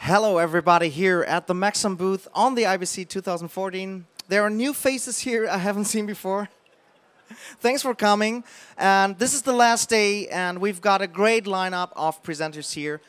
Hello everybody here at the Maxon booth on the IBC 2014. There are new faces here I haven't seen before. Thanks for coming. And this is the last day and we've got a great lineup of presenters here.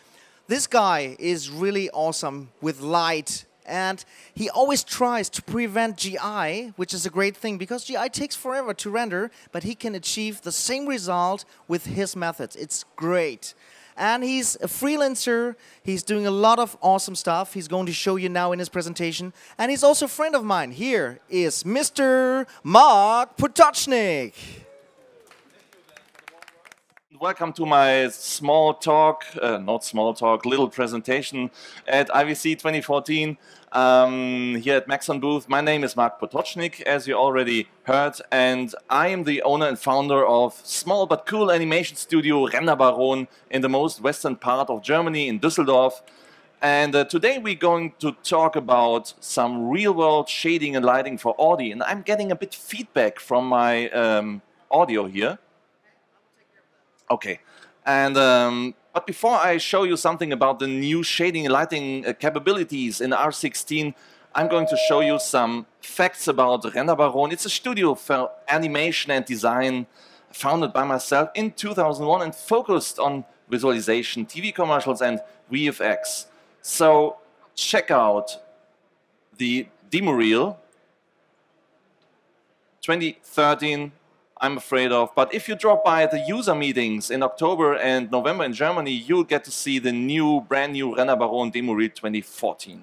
This guy is really awesome with light and he always tries to prevent GI, which is a great thing because GI takes forever to render, but he can achieve the same result with his methods. It's great. And he's a freelancer, he's doing a lot of awesome stuff. He's going to show you now in his presentation. And he's also a friend of mine. Here is Mr. Marc Potocnik. Welcome to my small talk, not small talk, little presentation at IBC 2014 here at Maxon booth. My name is Marc Potocnik, as you already heard, and I am the owner and founder of small but cool animation studio renderbaron in the most western part of Germany, in Düsseldorf. And today we're going to talk about some real-world shading and lighting for Audi. And I'm getting a bit feedback from my audio here. Okay, and but before I show you something about the new shading and lighting capabilities in R16, I'm going to show you some facts about renderbaron. It's a studio for animation and design founded by myself in 2001 and focused on visualization, TV commercials and VFX. So check out the demo reel 2013. I'm afraid of, but if you drop by the user meetings in October and November in Germany, you'll get to see the brand new renderbaron demo reel 2014.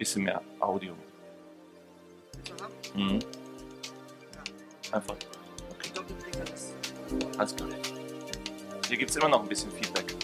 Bisschen mehr Audio. Mhm. Einfach. Okay. Alles klar. Hier gibt es immer noch ein bisschen Feedback.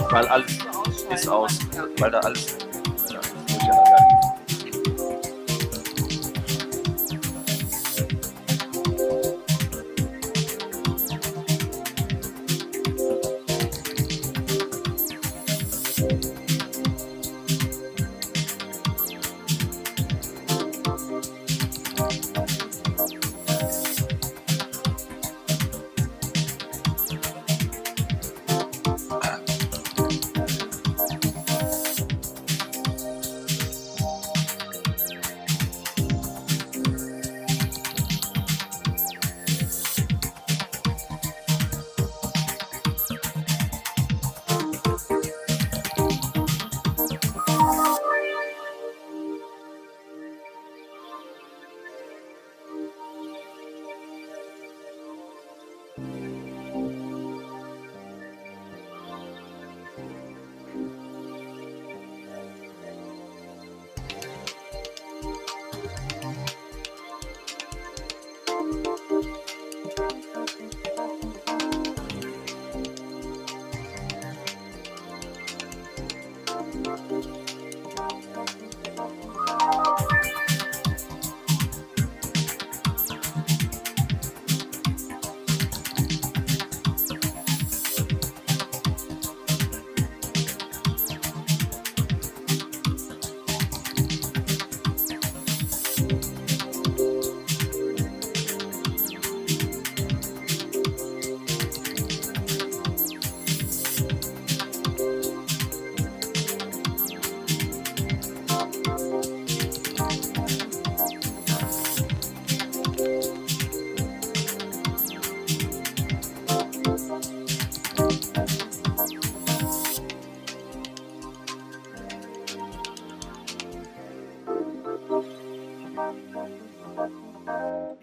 Weil alles ist aus, weil da alles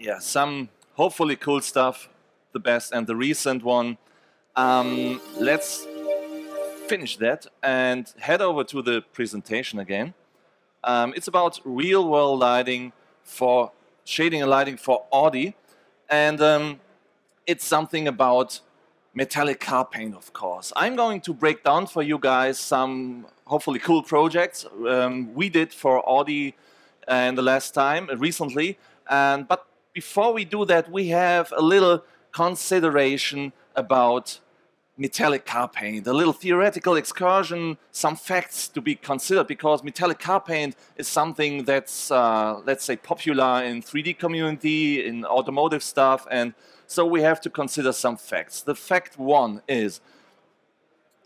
yeah, some hopefully cool stuff, the best and the recent one. Let's finish that and head over to the presentation again. It's about real-world lighting for shading and lighting for Audi, and it's something about metallic car paint, of course. I'm going to break down for you guys some hopefully cool projects we did for Audi in the last time, recently. But before we do that, we have a little consideration about metallic car paint, a little theoretical excursion, some facts to be considered, because metallic car paint is something that's, let's say, popular in 3D community, in automotive stuff, and so we have to consider some facts. The fact one is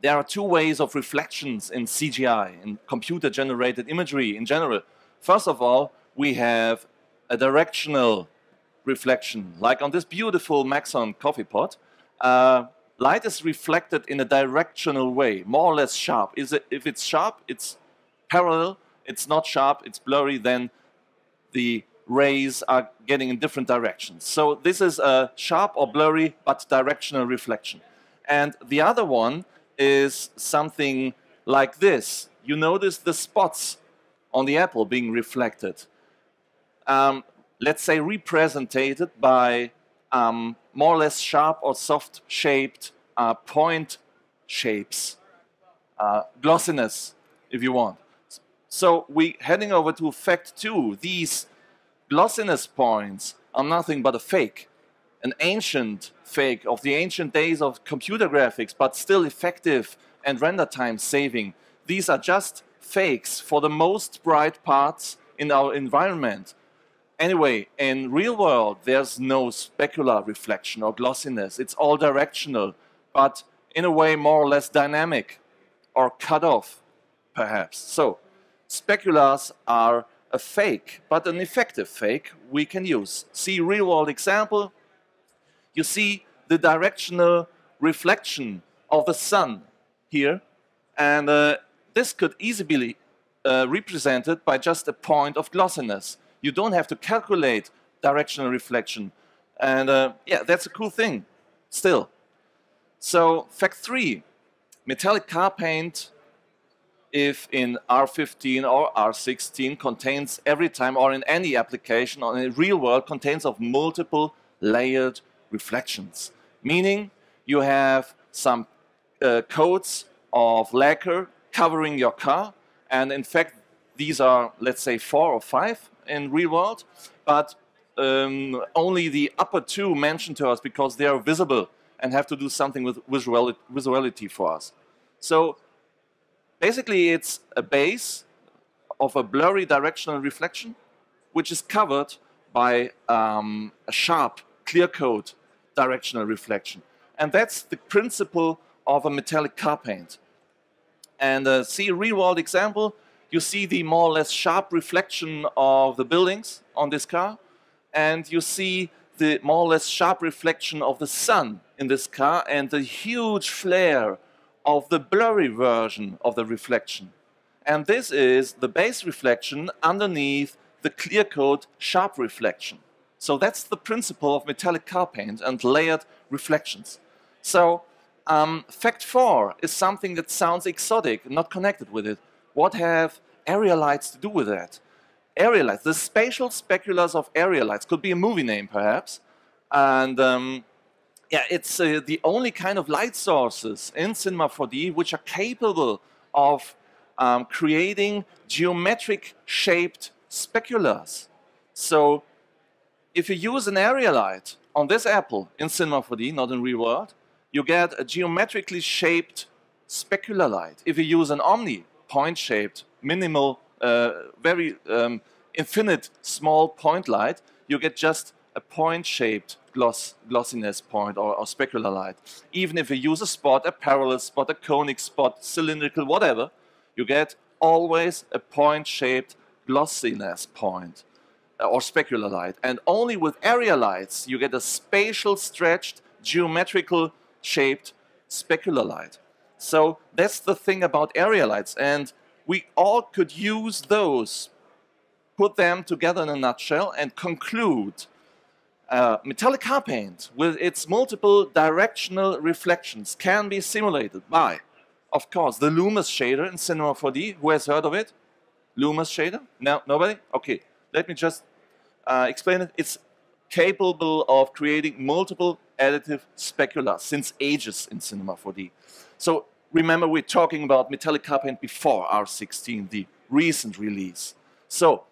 there are two ways of reflections in CGI, in computer-generated imagery in general. First of all, we have a directional reflection, like on this beautiful Maxon coffee pot. Light is reflected in a directional way, more or less sharp. If it's sharp, it's parallel. It's not sharp, it's blurry, then the rays are getting in different directions. So this is a sharp or blurry but directional reflection. And the other one is something like this. You notice the spots on the apple being reflected. Let's say represented by more or less sharp or soft-shaped point shapes, glossiness, if you want. So we heading over to fact two. These glossiness points are nothing but a fake, an ancient fake of the ancient days of computer graphics, but still effective and render time saving. These are just fakes for the most bright parts in our environment. Anyway, in real world, there's no specular reflection or glossiness. It's all directional, but in a way more or less dynamic or cut off, perhaps. So, speculars are a fake, but an effective fake we can use. See real world example. You see the directional reflection of the sun here, and this could easily be represented by just a point of glossiness. You don't have to calculate directional reflection. And yeah, that's a cool thing, still. So, fact three, metallic car paint, if in R15 or R16, contains every time, or in any application, or in the real world, contains of multiple layered reflections. Meaning, you have some coats of lacquer covering your car, and in fact, these are, let's say, 4 or 5 in real world, but only the upper two mentioned to us because they are visible and have to do something with visuality for us. So basically it's a base of a blurry directional reflection which is covered by a sharp, clear-coat directional reflection. And that's the principle of a metallic car paint. And see a real-world example. You see the more or less sharp reflection of the buildings on this car, and you see the more or less sharp reflection of the sun in this car, and the huge flare of the blurry version of the reflection. And this is the base reflection underneath the clear coat sharp reflection. So that's the principle of metallic car paint and layered reflections. So fact 4 is something that sounds exotic, not connected with it. What have area lights to do with that? Area lights, the spatial speculars of area lights, could be a movie name perhaps. And yeah, it's the only kind of light sources in Cinema 4D which are capable of creating geometric shaped speculars. So if you use an area light on this apple in Cinema 4D, not in real world, you get a geometrically shaped specular light. If you use an Omni, point-shaped, minimal, very infinite small point light, you get just a point-shaped glossiness point or specular light. Even if you use a spot, a parallel spot, a conic spot, cylindrical, whatever, you get always a point-shaped glossiness point or specular light. And only with area lights you get a spatial stretched, geometrical shaped specular light. So that's the thing about area lights, and we all could use those, put them together in a nutshell and conclude Metallic car paint with its multiple directional reflections can be simulated by, of course, the Loomis shader in Cinema 4D. Who has heard of it? Loomis shader? No, nobody? Okay, let me just explain it. It's capable of creating multiple additive specular since ages in Cinema 4D. So remember, we're talking about metallic car paint before R16, the recent release. So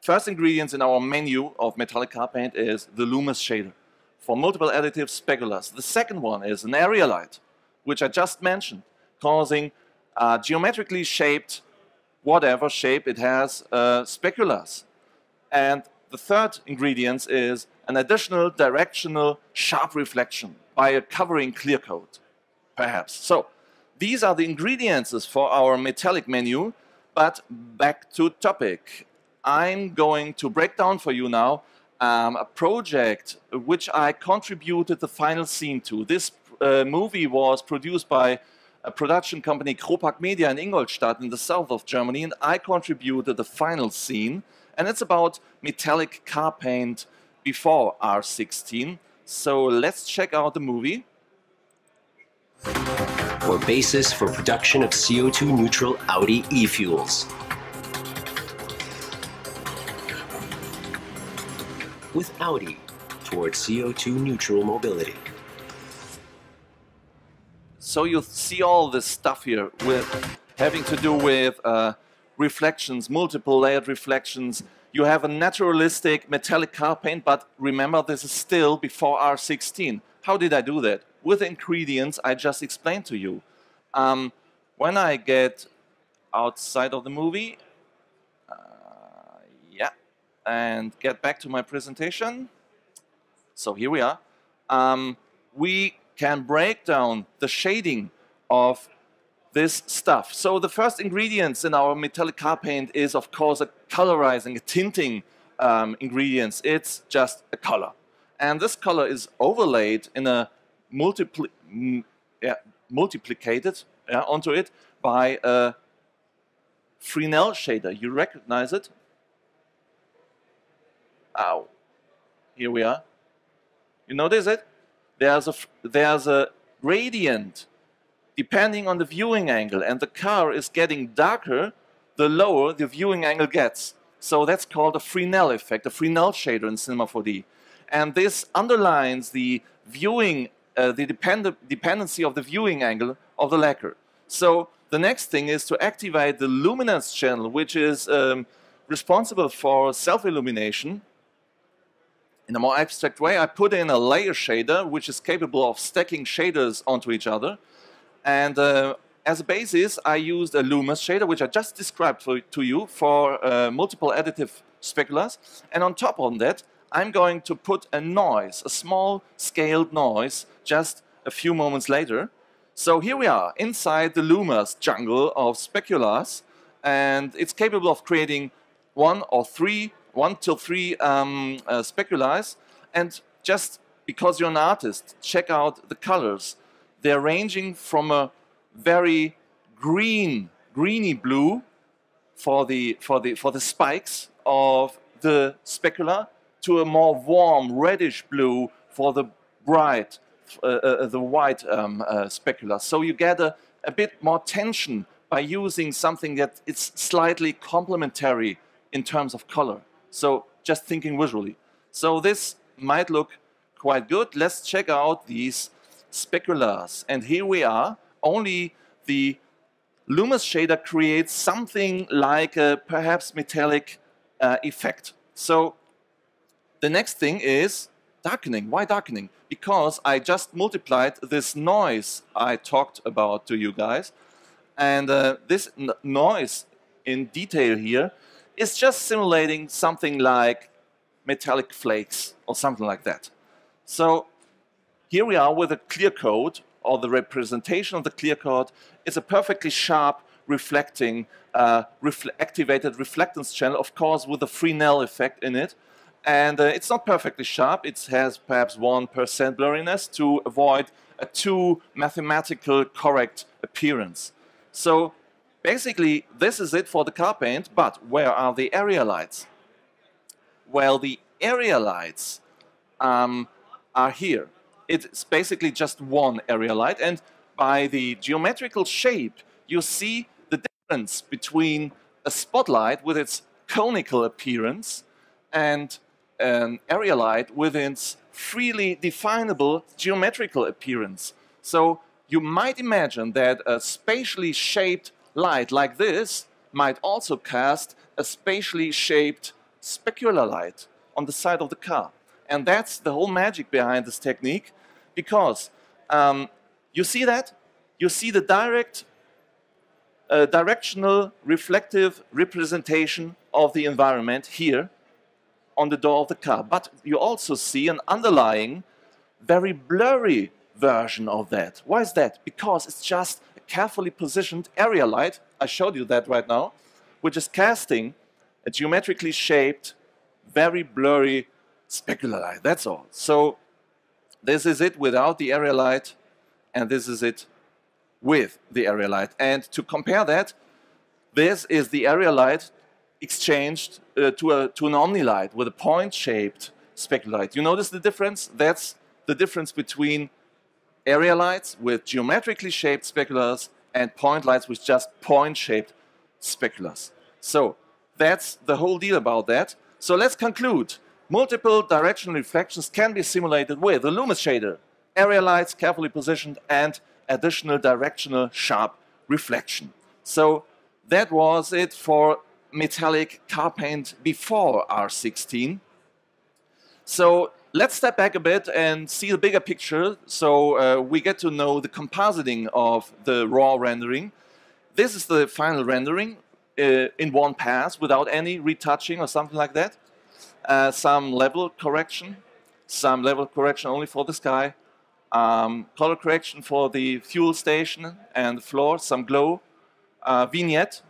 first ingredients in our menu of metallic car paint is the Loomis shader for multiple additive speculars. The second one is an area light, which I just mentioned, causing geometrically shaped, whatever shape it has, speculars. And the third ingredient is an additional directional sharp reflection by a covering clear coat, perhaps. So these are the ingredients for our metallic menu, but back to topic. I'm going to break down for you now a project which I contributed the final scene to. This movie was produced by a production company, Kropak Media in Ingolstadt in the south of Germany, and I contributed the final scene. And it's about metallic car paint before R16. So let's check out the movie. Or basis for production of CO2 neutral Audi e-fuels. With Audi towards CO2 neutral mobility. So you see all this stuff here with having to do with reflections, multiple layered reflections. You have a naturalistic metallic car paint, but remember, this is still before R16. How did I do that? With the ingredients I just explained to you. When I get outside of the movie, and get back to my presentation. So here we are. We can break down the shading of this stuff. So the first ingredients in our metallic car paint is, of course, a colorizing, a tinting ingredients. It's just a color. And this color is overlaid in a multiplicated onto it by a Fresnel shader. You recognize it? Ow. Here we are. You notice it? There's a gradient depending on the viewing angle, and the car is getting darker the lower the viewing angle gets. So that's called a Fresnel effect, a Fresnel shader in Cinema 4D. And this underlines the viewing, the dependency of the viewing angle of the lacquer. So the next thing is to activate the luminance channel, which is responsible for self-illumination. In a more abstract way, I put in a layer shader, which is capable of stacking shaders onto each other. And as a basis, I used a Loomis shader, which I just described to you for multiple additive speculars. And on top of that, I'm going to put a noise, a small scaled noise, just a few moments later. So here we are, inside the Loomis jungle of speculars. And it's capable of creating one till three speculars. And just because you're an artist, check out the colors. They're ranging from a very greeny blue for the spikes of the specular to a more warm reddish blue for the bright, the white specular. So you get a bit more tension by using something that is slightly complementary in terms of color. So just thinking visually. So this might look quite good. Let's check out these speculars. And here we are. Only the Loomis shader creates something like a perhaps metallic effect. So the next thing is darkening. Why darkening? Because I just multiplied this noise I talked about to you guys. And this noise in detail here is just simulating something like metallic flakes or something like that. So here we are with a clear coat, or the representation of the clear coat. It's a perfectly sharp, reflecting, activated reflectance channel, of course, with a Fresnel effect in it. And it's not perfectly sharp. It has perhaps 1% blurriness to avoid a too mathematical correct appearance. So basically, this is it for the car paint, but where are the area lights? Well, the area lights are here. It's basically just one area light, and by the geometrical shape, you see the difference between a spotlight with its conical appearance and an area light with its freely definable geometrical appearance. So you might imagine that a spatially shaped light like this might also cast a spatially shaped specular light on the side of the car. And that's the whole magic behind this technique, because you see that? You see the directional reflective representation of the environment here on the door of the car. But you also see an underlying, very blurry version of that. Why is that? Because it's just a carefully positioned area light, I showed you that right now, which is casting a geometrically shaped, very blurry specular light. That's all. So this is it without the area light, and this is it with the area light. And to compare that, this is the area light exchanged to an omnilight with a point-shaped specular light. You notice the difference? That's the difference between area lights with geometrically shaped speculars and point lights with just point-shaped speculars. So that's the whole deal about that. So let's conclude. Multiple directional reflections can be simulated with a Loomis shader, area lights carefully positioned, and additional directional sharp reflection. So that was it for metallic car paint before R16. So let's step back a bit and see the bigger picture, so we get to know the compositing of the raw rendering. This is the final rendering in one pass without any retouching or something like that. Some level correction only for the sky, color correction for the fuel station and the floor, some glow, vignette,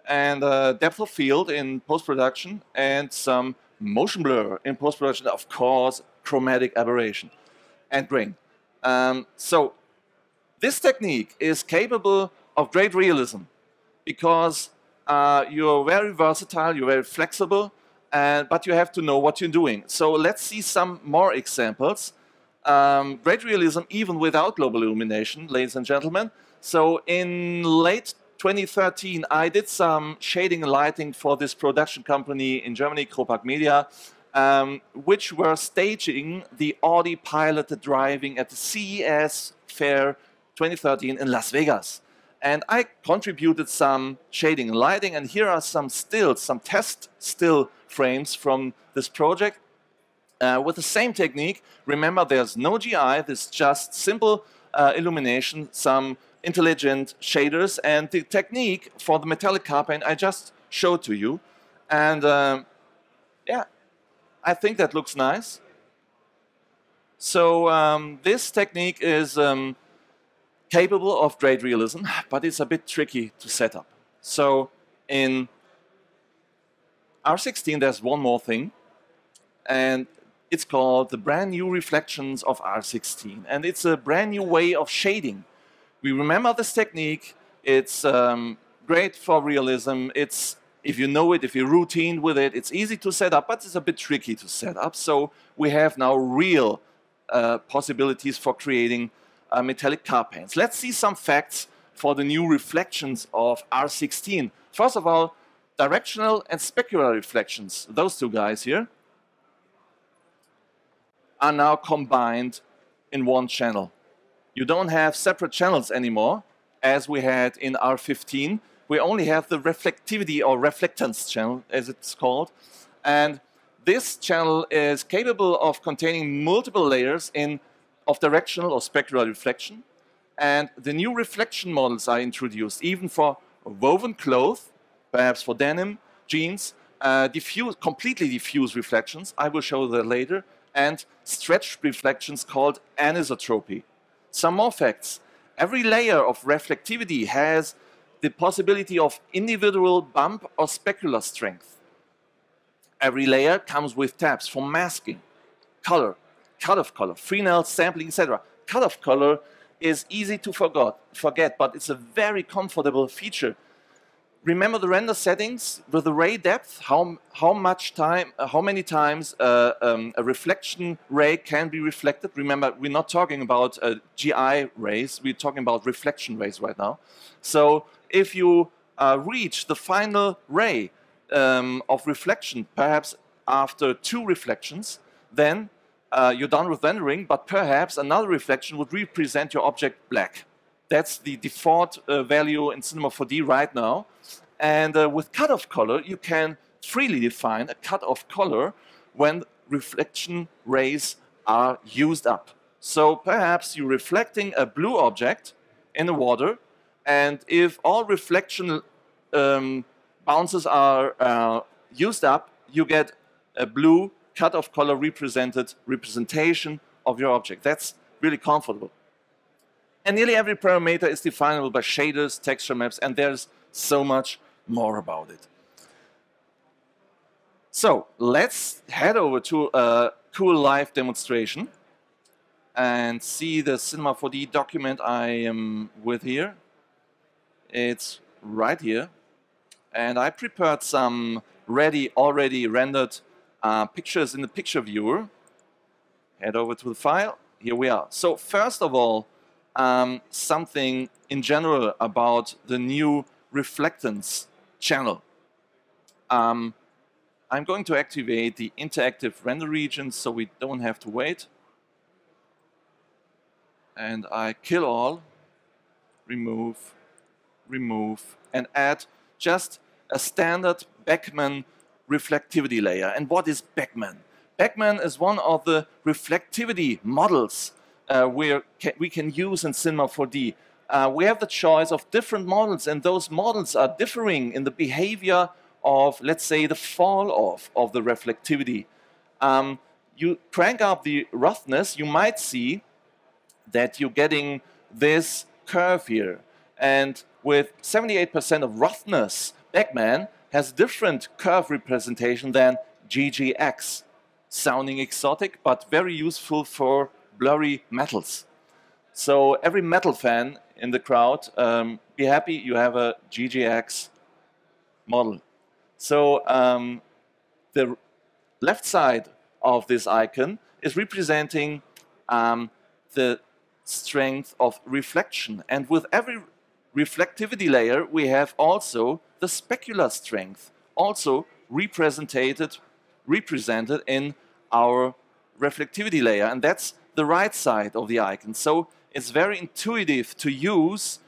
and depth of field in post-production, and some motion blur in post-production, of course, chromatic aberration and grain. So this technique is capable of great realism because you're very versatile, you're very flexible, but you have to know what you're doing. So let's see some more examples. Great realism even without global illumination, ladies and gentlemen. So in late 2013, I did some shading and lighting for this production company in Germany, Kropak Media, which were staging the Audi piloted driving at the CES Fair 2013 in Las Vegas. And I contributed some shading and lighting, and here are some stills, some test still frames from this project with the same technique. Remember, there's no GI, this is just simple illumination, some intelligent shaders, and the technique for the metallic car paint I just showed to you. And yeah, I think that looks nice. So this technique is capable of great realism, but it's a bit tricky to set up. So in R16 there's one more thing, and it's called the brand new reflections of R16, and it's a brand new way of shading. We remember this technique, it's great for realism, it's, if you know it, if you're routine with it, it's easy to set up, but it's a bit tricky to set up. So we have now real possibilities for creating metallic car paints. Let's see some facts for the new reflections of R16. First of all, directional and specular reflections, those two guys here, are now combined in one channel. You don't have separate channels anymore, as we had in R15. We only have the reflectivity or reflectance channel, as it's called. And this channel is capable of containing multiple layers of directional or specular reflection. And the new reflection models are introduced, even for woven cloth, perhaps for denim, jeans, completely diffuse reflections, I will show that later, and stretched reflections called anisotropy. Some more facts. Every layer of reflectivity has the possibility of individual bump or specular strength. Every layer comes with tabs for masking, color, cut-off color, Fresnel sampling, etc. Cut-off color is easy to forget, but it's a very comfortable feature. Remember the render settings with the ray depth, how many times a reflection ray can be reflected. Remember, we're not talking about GI rays, we're talking about reflection rays right now. So if you reach the final ray of reflection, perhaps after 2 reflections, then you're done with rendering, but perhaps another reflection would represent your object black. That's the default value in Cinema 4D right now. And with cutoff color, you can freely define a cutoff color when reflection rays are used up. So perhaps you're reflecting a blue object in the water, and if all reflection bounces are used up, you get a blue cutoff color representation of your object. That's really comfortable. And nearly every parameter is definable by shaders, texture maps, and there's so much more about it. So let's head over to a cool live demonstration and see the Cinema 4D document I am with here. It's right here. And I prepared some already rendered pictures in the picture viewer. Head over to the file. Here we are. So first of all, something in general about the new Reflectance channel. I'm going to activate the interactive render region so we don't have to wait. And I kill all, remove, and add just a standard Beckman reflectivity layer. And what is Beckman? Beckman is one of the reflectivity models we can use in Cinema 4D. We have the choice of different models, and those models are differing in the behavior of, let's say, the fall off of the reflectivity. You crank up the roughness, you might see that you're getting this curve here. And with 78% of roughness, Beckman has different curve representation than GGX. Sounding exotic, but very useful for blurry metals. So every metal fan in the crowd, be happy you have a GGX model. So the left side of this icon is representing the strength of reflection. And with every reflectivity layer, we have also the specular strength, also represented in our reflectivity layer. And that's the right side of the icon. So it's very intuitive to use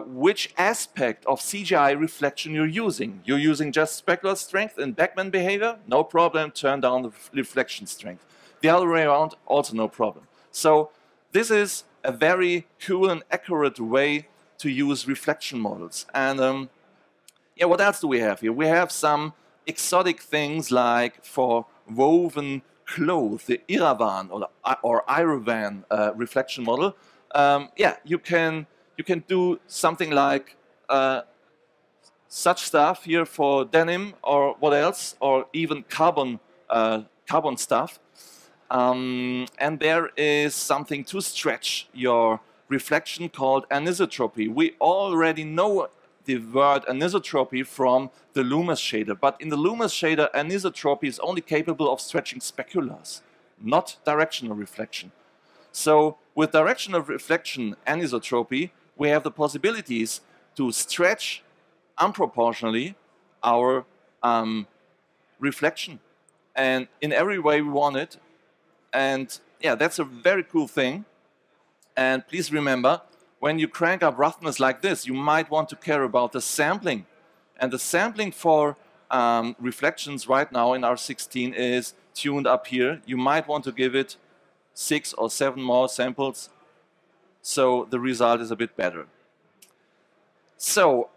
which aspect of CGI reflection you're using. You're using just specular strength and Beckman behavior? No problem, turn down the reflection strength. The other way around, also no problem. So this is a very cool and accurate way to use reflection models. And yeah, what else do we have here? We have some exotic things like for woven cloth, the Iravan or Iravan reflection model. Yeah, you can do something like such stuff here for denim or what else, or even carbon stuff. And there is something to stretch your reflection called anisotropy. We already know the word anisotropy from the Loomis shader, but in the Loomis shader, anisotropy is only capable of stretching speculars, not directional reflection. So with directional reflection anisotropy, we have the possibilities to stretch unproportionally our reflection, and in every way we want it. And yeah, that's a very cool thing. And please remember, when you crank up roughness like this, you might want to care about the sampling. And the sampling for reflections right now in R16 is tuned up here. You might want to give it 6 or 7 more samples, so the result is a bit better. So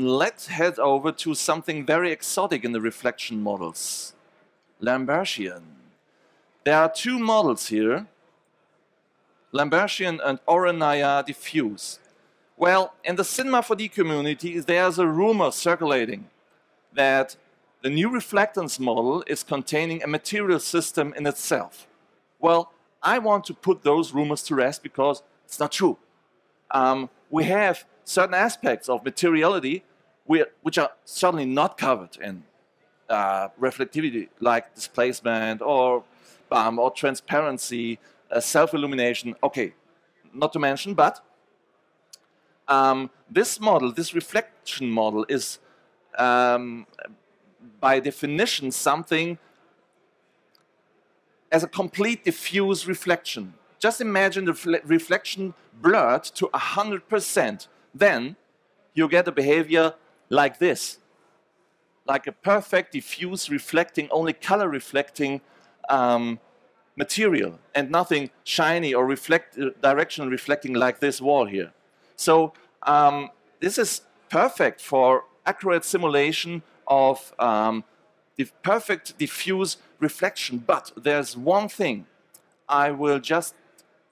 let's head over to something very exotic in the reflection models. Lambertian. There are 2 models here, Lambertian and Oranaya Diffuse. Well, in the Cinema 4D community, there's a rumor circulating that the new Reflectance model is containing a material system in itself. Well, I want to put those rumors to rest because it's not true. We have certain aspects of materiality which are certainly not covered in reflectivity, like displacement or transparency, self-illumination. Okay, not to mention, but this model, this reflection model, is by definition something as a complete diffuse reflection. Just imagine the reflection blurred to 100%. Then you get a behavior like this, like a perfect diffuse reflecting, only color reflecting material, and nothing shiny or directional reflecting like this wall here. So this is perfect for accurate simulation of the perfect diffuse reflection. But there's one thing. I will just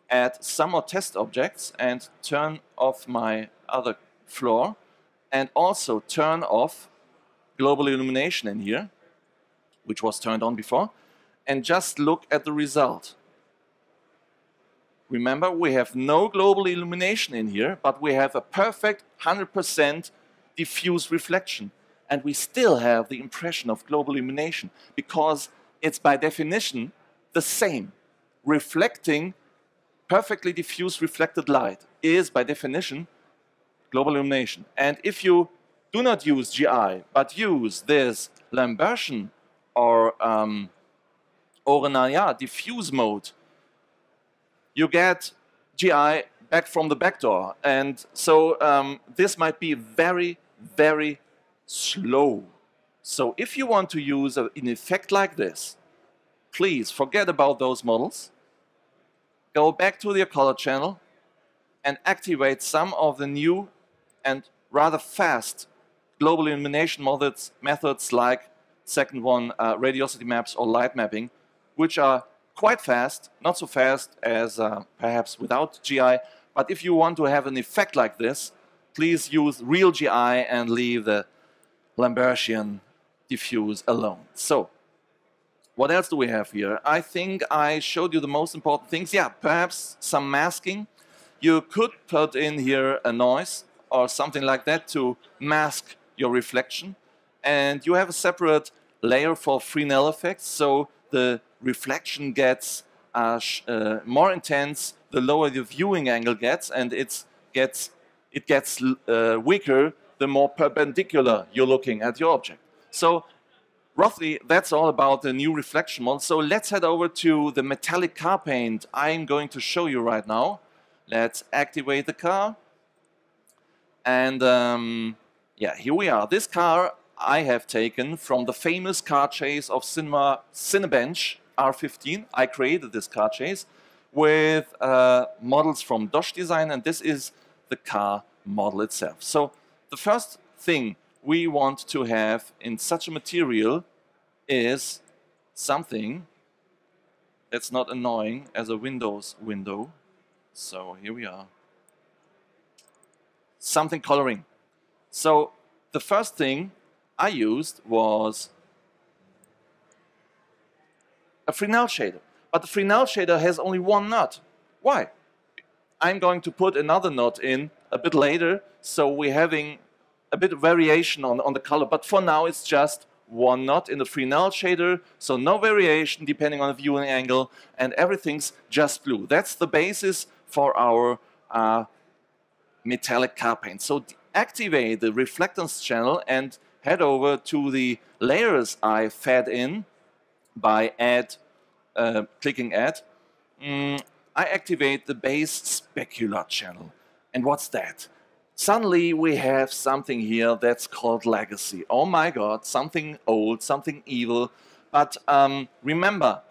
add some more test objects and turn off my other floor, and also turn off global illumination in here, which was turned on before, and just look at the result. Remember, we have no global illumination in here, but we have a perfect 100% diffuse reflection. And we still have the impression of global illumination because it's by definition the same. Reflecting perfectly diffuse reflected light is by definition global illumination. And if you do not use GI, but use this Lambertian or diffuse mode, you get GI back from the back door. And so this might be very, very slow. So if you want to use an effect like this, please forget about those models. Go back to your color channel and activate some of the new and rather fast global illumination methods like second one, radiosity maps or light mapping, which are quite fast, not so fast as perhaps without GI, but if you want to have an effect like this, please use real GI and leave the Lambertian diffuse alone. So, what else do we have here? I think I showed you the most important things. Yeah, perhaps some masking. You could put in here a noise or something like that to mask your reflection. And you have a separate layer for Fresnel effects, so the reflection gets more intense the lower the viewing angle gets, and it gets weaker the more perpendicular you're looking at your object. So roughly, that's all about the new reflection model. So let's head over to the metallic car paint I'm going to show you right now. Let's activate the car. And yeah, here we are. This car I have taken from the famous car chase of Cinebench R15. I created this car chase with models from Dosh Design, and this is the car model itself. So the first thing we want to have in such a material is something that's not annoying as a Windows window. So here we are. Something coloring. So the first thing I used was a Fresnel shader. But the Fresnel shader has only one knot. Why? I'm going to put another knot in a bit later, so we're having a bit of variation on the color. But for now, it's just one knot in the Fresnel shader, so no variation depending on the viewing angle, and everything's just blue. That's the basis for our metallic car paint. So activate the Reflectance channel and head over to the layers I fed in by clicking add. I activate the base specular channel. And what's that? Suddenly we have something here that's called legacy. Oh my god, something old, something evil. But remember,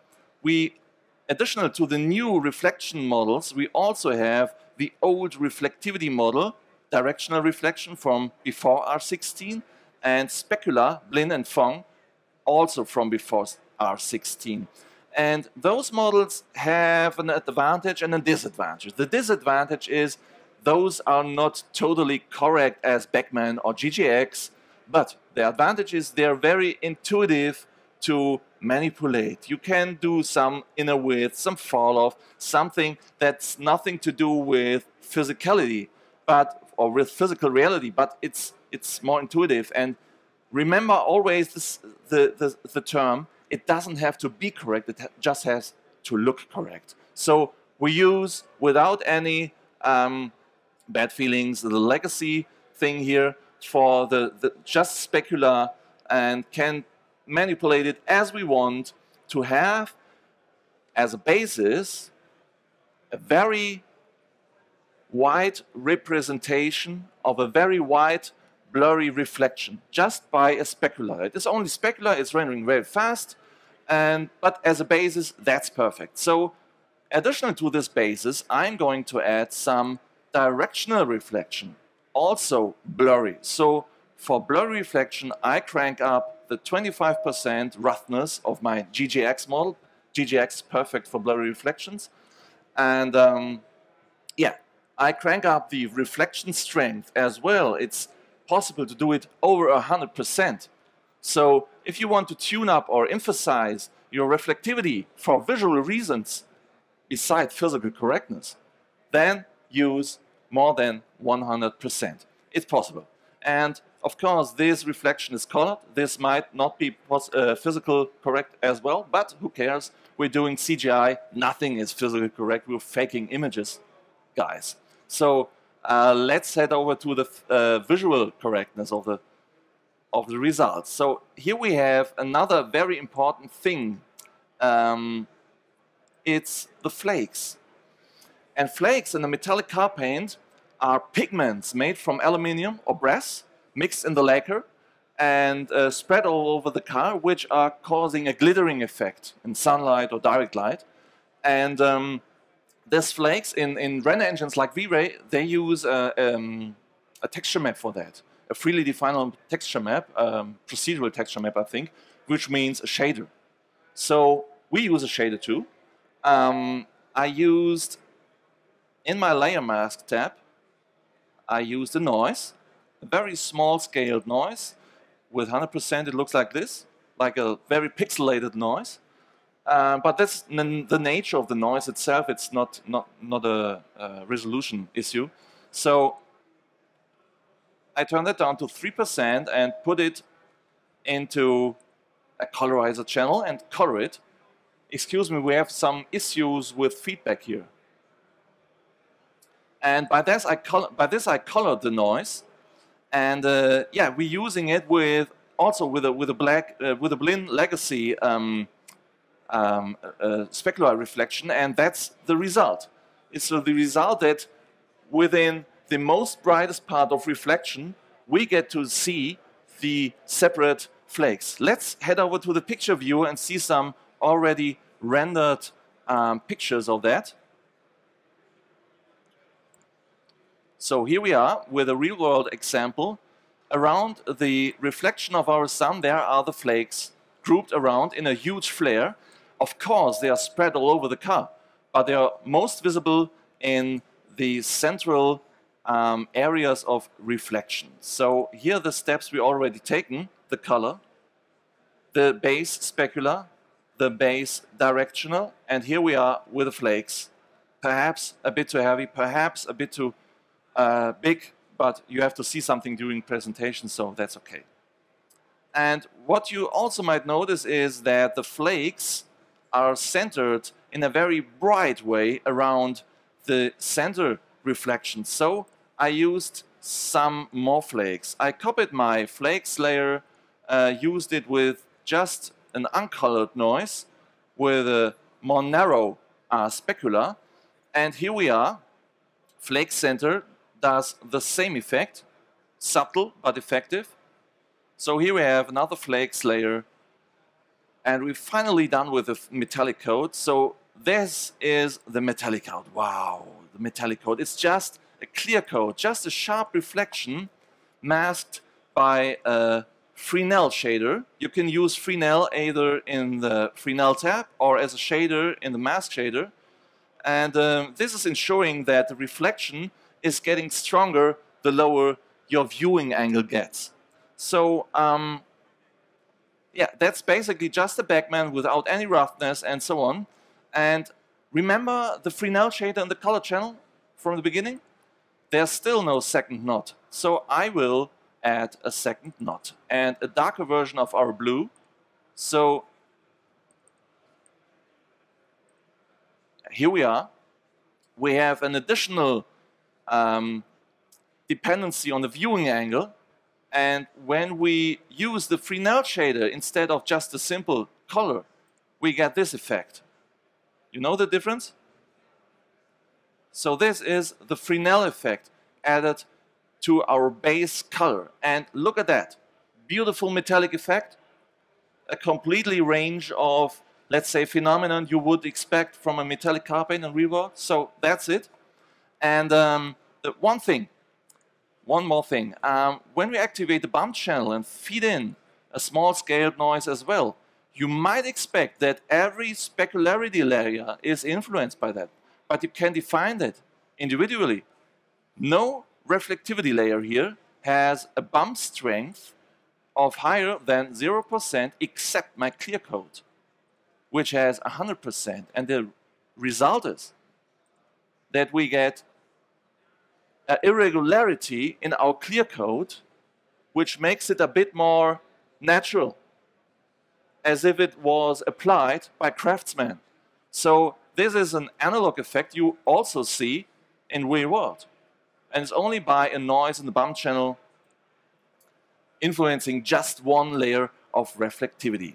additional to the new reflection models, we also have the old reflectivity model, directional reflection from before R16, and specular, Blin and Fong, also from before R16. And those models have an advantage and a disadvantage. The disadvantage is those are not totally correct as Beckman or GGX, but the advantage is they're very intuitive to manipulate. You can do some inner width, some fall off, something that's nothing to do with physicality, but or with physical reality, but it's more intuitive. And remember always this, the term, it doesn't have to be correct, it just has to look correct. So we use, without any bad feelings, the legacy thing here for the just specular, and can manipulate it as we want to have as a basis a very wide representation of a very wide blurry reflection just by a specular. It is only specular, it's rendering very fast, but as a basis that's perfect. So additional to this basis, I'm going to add some directional reflection, also blurry. So for blurry reflection, I crank up the 25% roughness of my GGX model. GGX is perfect for blurry reflections. And yeah, I crank up the reflection strength as well. It's possible to do it over 100%. So if you want to tune up or emphasize your reflectivity for visual reasons, besides physical correctness, then use more than 100%. It's possible. And of course, this reflection is colored. This might not be physical correct as well, but who cares? We're doing CGI. Nothing is physically correct. We're faking images, guys. So let's head over to the visual correctness of the results. So here we have another very important thing. It's the flakes. And flakes in the metallic car paint are pigments made from aluminium or brass, mixed in the lacquer, and spread all over the car, which are causing a glittering effect in sunlight or direct light. And these flakes in render engines like V-Ray, they use a texture map for that, a freely definable texture map, procedural texture map, I think, which means a shader. So we use a shader too. I used, in my layer mask tab, I used a noise, a very small scaled noise. With 100% it looks like this, like a very pixelated noise. But that's the nature of the noise itself. It's not a resolution issue. So I turned that down to 3% and put it into a colorizer channel and color it. Excuse me, we have some issues with feedback here. And by this I colored the noise. And yeah, we're using it with also with a Blinn legacy specular reflection, and that's the result. It's the result that within the most brightest part of reflection, we get to see the separate flakes. Let's head over to the picture viewer and see some already rendered pictures of that. So here we are with a real-world example. Around the reflection of our sun, there are the flakes grouped around in a huge flare. Of course, they are spread all over the car, but they are most visible in the central areas of reflection. So here are the steps we already taken: the color, the base specular, the base directional, and here we are with the flakes. Perhaps a bit too heavy, perhaps a bit too big, but you have to see something during presentation, so that's okay. And what you also might notice is that the flakes are centered in a very bright way around the center reflection. So I used some more flakes. I copied my flakes layer, used it with just an uncolored noise with a more narrow specular, and here we are. Flake center does the same effect, subtle but effective. So here we have another flakes layer, and we're finally done with the metallic coat. So this is the metallic coat. Wow, the metallic coat. It's just a clear coat, just a sharp reflection masked by a Fresnel shader. You can use Fresnel either in the Fresnel tab or as a shader in the mask shader. And this is ensuring that the reflection is getting stronger the lower your viewing angle gets. So yeah, that's basically just a backman without any roughness and so on. And remember the Fresnel shader in the color channel from the beginning? there's still no second knot. So I will add a second knot and a darker version of our blue. So here we are. We have an additional dependency on the viewing angle. And when we use the Fresnel shader instead of just a simple color, we get this effect. You know the difference? So this is the Fresnel effect added to our base color. And look at that. Beautiful metallic effect. A completely range of, let's say, phenomenon you would expect from a metallic car paint in Realworld. So that's it. And one more thing. When we activate the bump channel and feed in a small scaled noise as well, you might expect that every specularity layer is influenced by that. But you can define that individually. No reflectivity layer here has a bump strength of higher than 0% except my clear coat, which has 100%. And the result is that we get an irregularity in our clear coat, which makes it a bit more natural, as if it was applied by craftsmen. So this is an analog effect you also see in Realworld. And it's only by a noise in the bump channel influencing just one layer of reflectivity.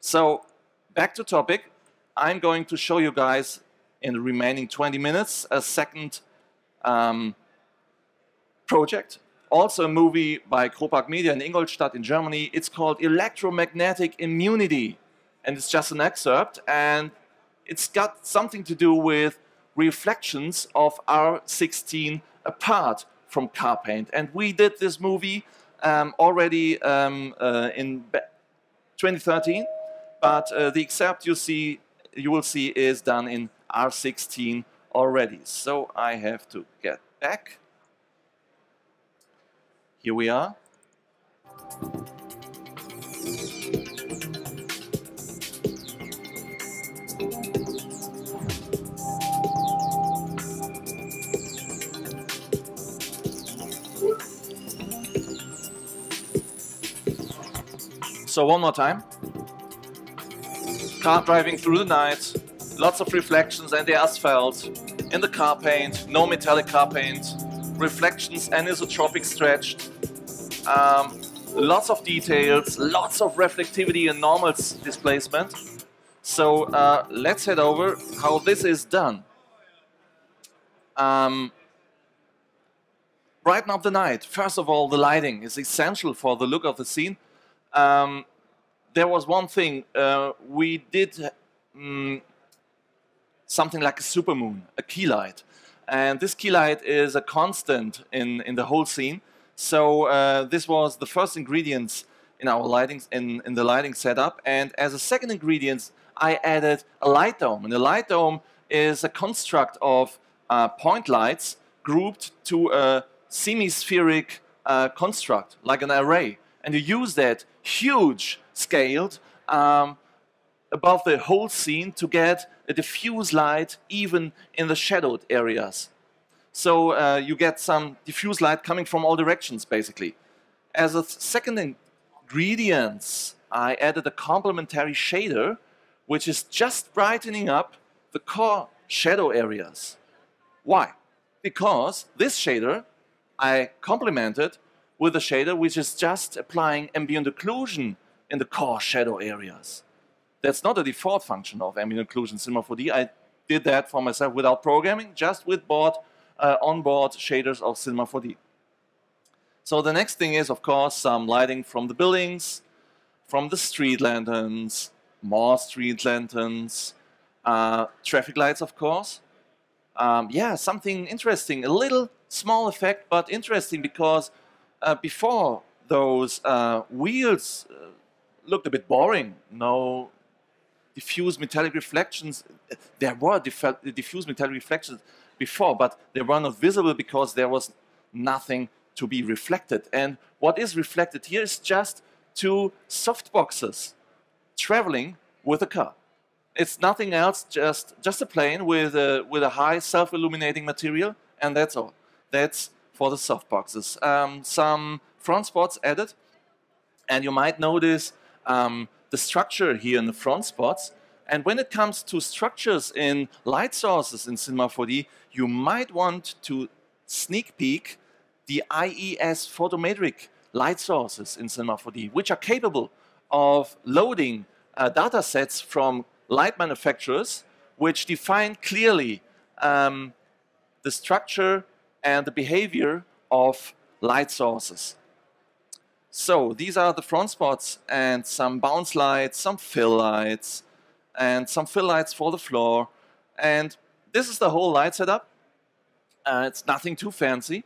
So back to topic. I'm going to show you guys in the remaining 20 minutes a second project. Also a movie by Kropak Media in Ingolstadt in Germany. It's called Electromagnetic Immunity. And it's just an excerpt. And it's got something to do with reflections of R16 apart from car paint. And we did this movie already in 2013. But the excerpt you will see is done in R16 already. So I have to get back. Here we are. So one more time. Car driving through the night, lots of reflections and the asphalt, in the car paint, no metallic car paint, reflections anisotropic stretched, lots of details, lots of reflectivity and normal displacement. So let's head over how this is done. Brighten up the night. First of all, the lighting is essential for the look of the scene. There was one thing, we did something like a supermoon, a key light. And this key light is a constant in the whole scene. So this was the first ingredients in our lighting, in the lighting setup. And as a second ingredient, I added a light dome. And the light dome is a construct of point lights grouped to a semi-spheric construct, like an array. And you use that huge scaled above the whole scene to get a diffuse light even in the shadowed areas. So you get some diffuse light coming from all directions, basically. As a second ingredient, I added a complementary shader, which is just brightening up the core shadow areas. Why? Because this shader I complemented with a shader which is just applying ambient occlusion in the core shadow areas. That's not a default function of ambient occlusion Cinema 4D. I did that for myself without programming, just with onboard shaders of Cinema 4D. So the next thing is, of course, some lighting from the buildings, from the street lanterns, more street lanterns, traffic lights, of course. Yeah, something interesting, a little small effect, but interesting because before those wheels looked a bit boring. No diffuse metallic reflections. There were diffuse metallic reflections before, but they were not visible because there was nothing to be reflected. And what is reflected here is just two softboxes traveling with a car. It's nothing else, just a plane with a high self-illuminating material, and that's all. That's for the softboxes. Some front spots added, and you might notice the structure here in the front spots. And when it comes to structures in light sources in Cinema 4D, you might want to sneak peek the IES photometric light sources in Cinema 4D, which are capable of loading data sets from light manufacturers, which define clearly the structure and the behavior of light sources. So these are the front spots and some bounce lights, some fill lights, and some fill lights for the floor. And this is the whole light setup. It's nothing too fancy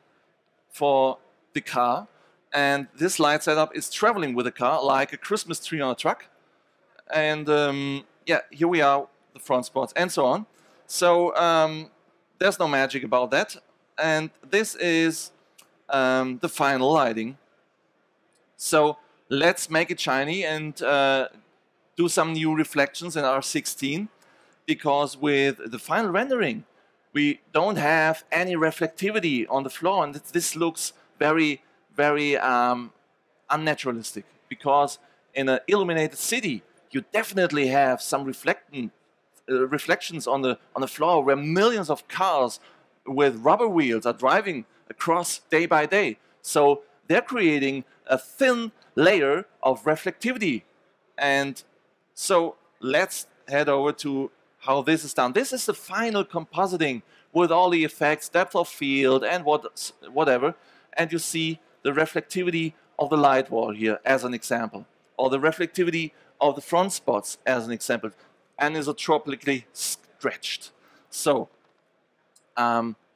for the car. And this light setup is traveling with the car like a Christmas tree on a truck. And yeah, here we are, the front spots and so on. So there's no magic about that. And this is the final lighting. So let's make it shiny and do some new reflections in R16, because with the final rendering, we don't have any reflectivity on the floor, and this looks very, very unnaturalistic, because in an illuminated city, you definitely have some reflections on the floor where millions of cars with rubber wheels are driving across day by day. So they're creating a thin layer of reflectivity. And so let's head over to how this is done. This is the final compositing with all the effects, depth of field and whatever. And you see the reflectivity of the light wall here as an example, or the reflectivity of the front spots as an example, anisotropically stretched. So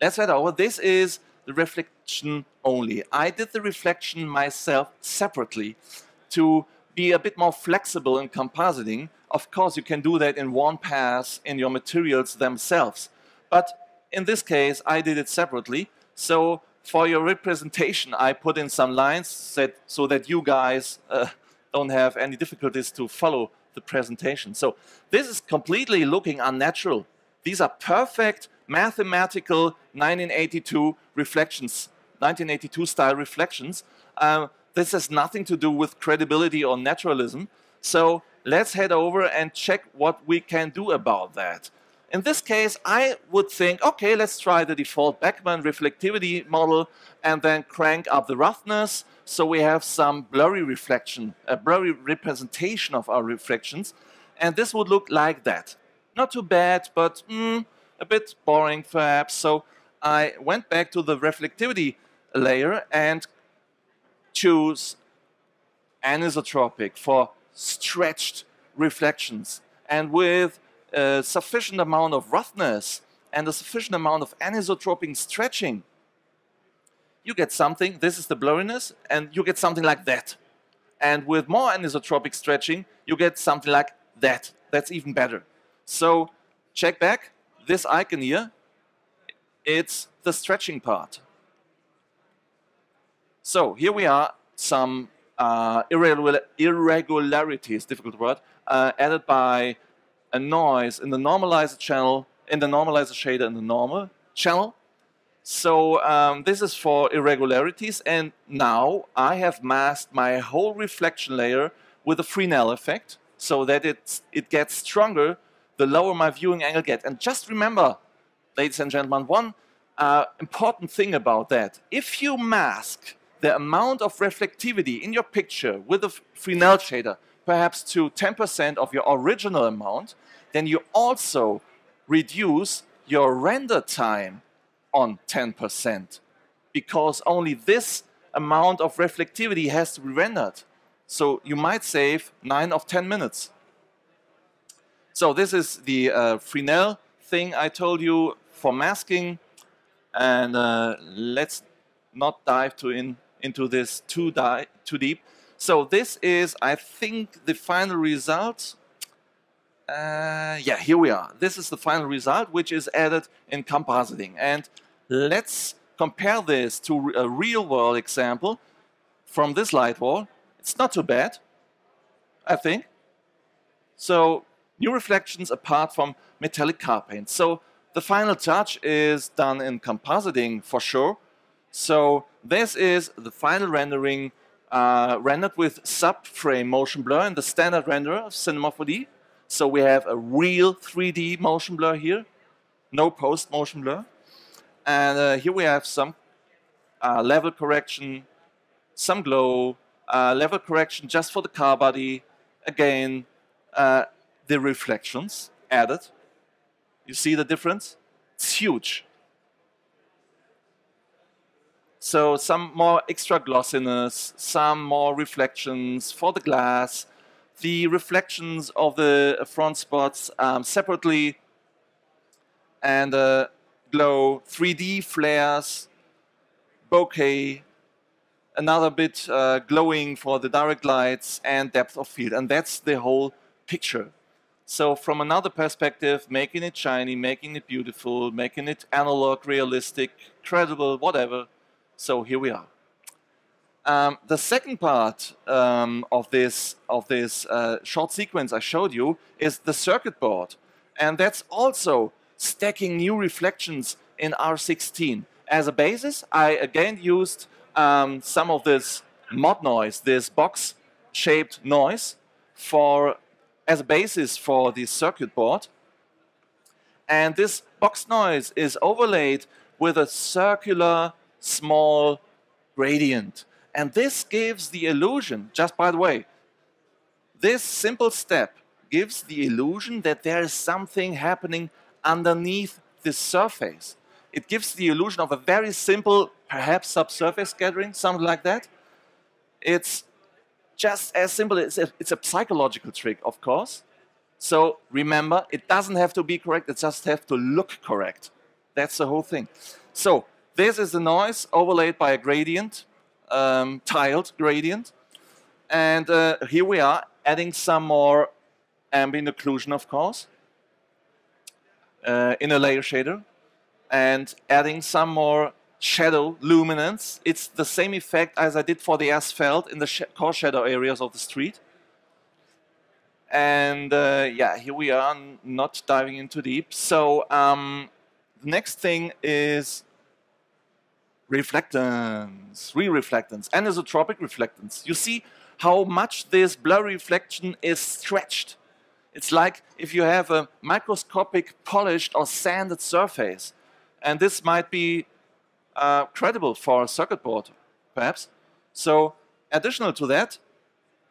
let's head over. This is the reflection only. I did the reflection myself separately to be a bit more flexible in compositing. Of course, you can do that in one pass in your materials themselves. But in this case, I did it separately. So for your representation, I put in some lines so that you guys don't have any difficulties to follow the presentation. So this is completely looking unnatural. These are perfect mathematical 1982 reflections, 1982 style reflections. This has nothing to do with credibility or naturalism. So let's head over and check what we can do about that. In this case, I would think, okay, let's try the default Beckman reflectivity model and then crank up the roughness so we have some blurry reflection, a blurry representation of our reflections. And this would look like that. Not too bad, but a bit boring perhaps. So I went back to the reflectivity layer and choose anisotropic for stretched reflections. And with a sufficient amount of roughness and a sufficient amount of anisotropic stretching, you get something, this is the blurriness, and you get something like that. And with more anisotropic stretching, you get something like that. That's even better. So check back, this icon here, it's the stretching part. So here we are, some irregularities, difficult word, added by a noise in the normalizer channel, in the normalizer shader in the normal channel. So this is for irregularities, and now I have masked my whole reflection layer with a Fresnel effect, so that it gets stronger the lower my viewing angle gets. And just remember, ladies and gentlemen, one important thing about that. If you mask the amount of reflectivity in your picture with a Fresnel shader, perhaps to 10% of your original amount, then you also reduce your render time on 10%, because only this amount of reflectivity has to be rendered. So you might save 9 of 10 minutes. So this is the Fresnel thing I told you for masking, and let's not dive into this too deep. So this is, I think, the final result. Yeah, here we are. This is the final result, which is added in compositing. And let's compare this to a real-world example from this light wall. It's not too bad, I think. So new reflections apart from metallic car paint. So the final touch is done in compositing for sure. So this is the final rendering rendered with subframe motion blur in the standard renderer of Cinema 4D. So we have a real 3D motion blur here, no post motion blur. And here we have some level correction, some glow, level correction just for the car body. Again, the reflections added. You see the difference? It's huge. So some more extra glossiness, some more reflections for the glass, the reflections of the front spots separately, and glow, 3D flares, bokeh, another bit glowing for the direct lights, and depth of field. And that's the whole picture. So from another perspective, making it shiny, making it beautiful, making it analog, realistic, credible, whatever. So here we are. The second part of this short sequence I showed you is the circuit board. And that's also stacking new reflections in R16. As a basis, I again used some of this mod noise, this box-shaped noise, as a basis for the circuit board. And this box noise is overlaid with a circular small gradient. And this gives the illusion, just by the way, this simple step gives the illusion that there is something happening underneath this surface. It gives the illusion of a very simple, perhaps subsurface scattering, something like that. It's just as simple, it's a psychological trick, of course. So remember, it doesn't have to be correct, it just has to look correct. That's the whole thing. So this is the noise overlaid by a gradient, tiled gradient. And here we are adding some more ambient occlusion, of course, in a layer shader, and adding some more shadow luminance. It's the same effect as I did for the asphalt in the core shadow areas of the street. And yeah, here we are, not diving into deep. So the next thing is reflectance, re-reflectance, anisotropic reflectance. You see how much this blur reflection is stretched. It's like if you have a microscopic polished or sanded surface. And this might be credible for a circuit board, perhaps. So additional to that,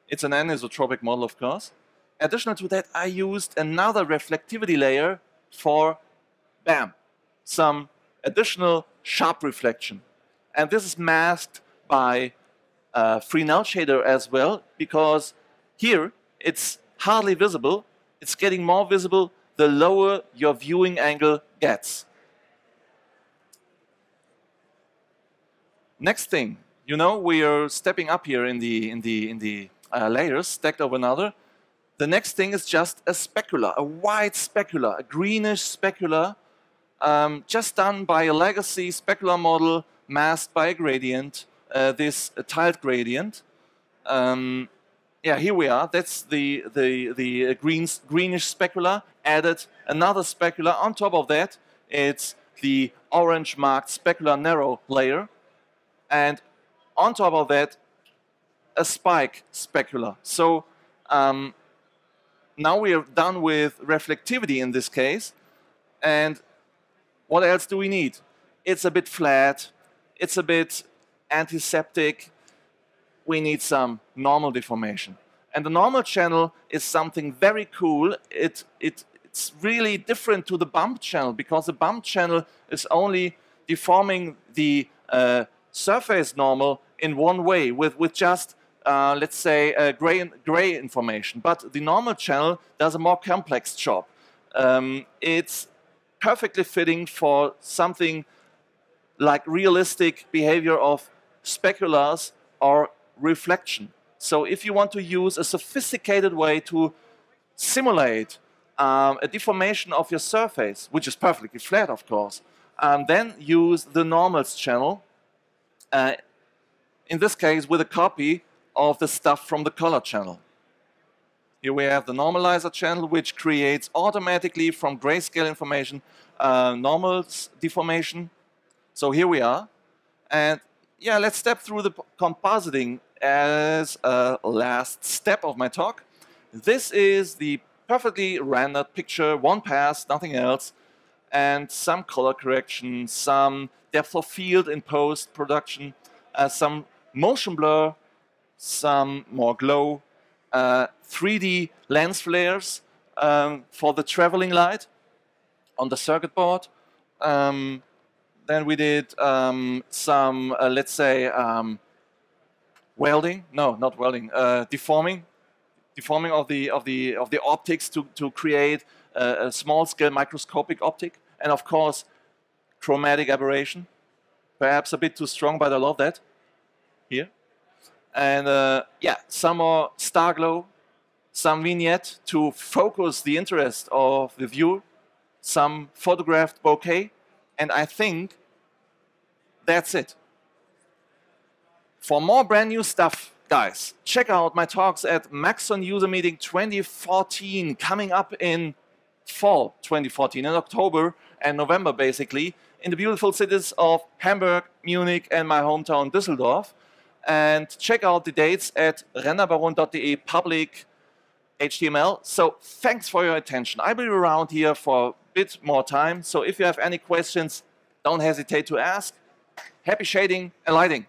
it's an anisotropic model, of course. Additional to that, I used another reflectivity layer for, bam, some additional sharp reflection. And this is masked by free null shader as well, because here it's hardly visible. It's getting more visible the lower your viewing angle gets. Next thing, you know, we are stepping up here in the layers stacked over another. The next thing is just a specular, a white specular, a greenish specular, just done by a legacy specular model masked by a gradient, this tiled gradient. Yeah, here we are. That's the greenish specular. Added another specular. On top of that, it's the orange marked specular narrow layer. And on top of that, a spike specular. So now we are done with reflectivity in this case. And what else do we need? It's a bit flat. It's a bit antiseptic. We need some normal deformation. And the normal channel is something very cool. It's really different to the bump channel, because the bump channel is only deforming the surface normal in one way with just, let's say, gray information. But the normal channel does a more complex job. It's perfectly fitting for something like realistic behavior of speculars or reflection. So if you want to use a sophisticated way to simulate a deformation of your surface, which is perfectly flat, of course, then use the normals channel, in this case with a copy of the stuff from the color channel. Here we have the normalizer channel, which creates automatically from grayscale information normals deformation. So here we are. And yeah, let's step through the compositing as a last step of my talk. This is the perfectly rendered picture, one pass, nothing else, and some color correction, some depth of field in post-production, some motion blur, some more glow, 3D lens flares for the traveling light on the circuit board. Then we did some, let's say, welding. No, not welding. Deforming of the optics to create a small-scale microscopic optic, and of course, chromatic aberration. Perhaps a bit too strong, but I love that. Here, and yeah, some more star glow, some vignette to focus the interest of the viewer, some photographed bokeh, and I think that's it. For more brand new stuff, guys, check out my talks at Maxon User Meeting 2014, coming up in fall 2014, in October and November, basically, in the beautiful cities of Hamburg, Munich, and my hometown, Düsseldorf. And check out the dates at renderbaron.de public HTML. So thanks for your attention. I'll be around here for a bit more time. So if you have any questions, don't hesitate to ask. Happy shading and lighting.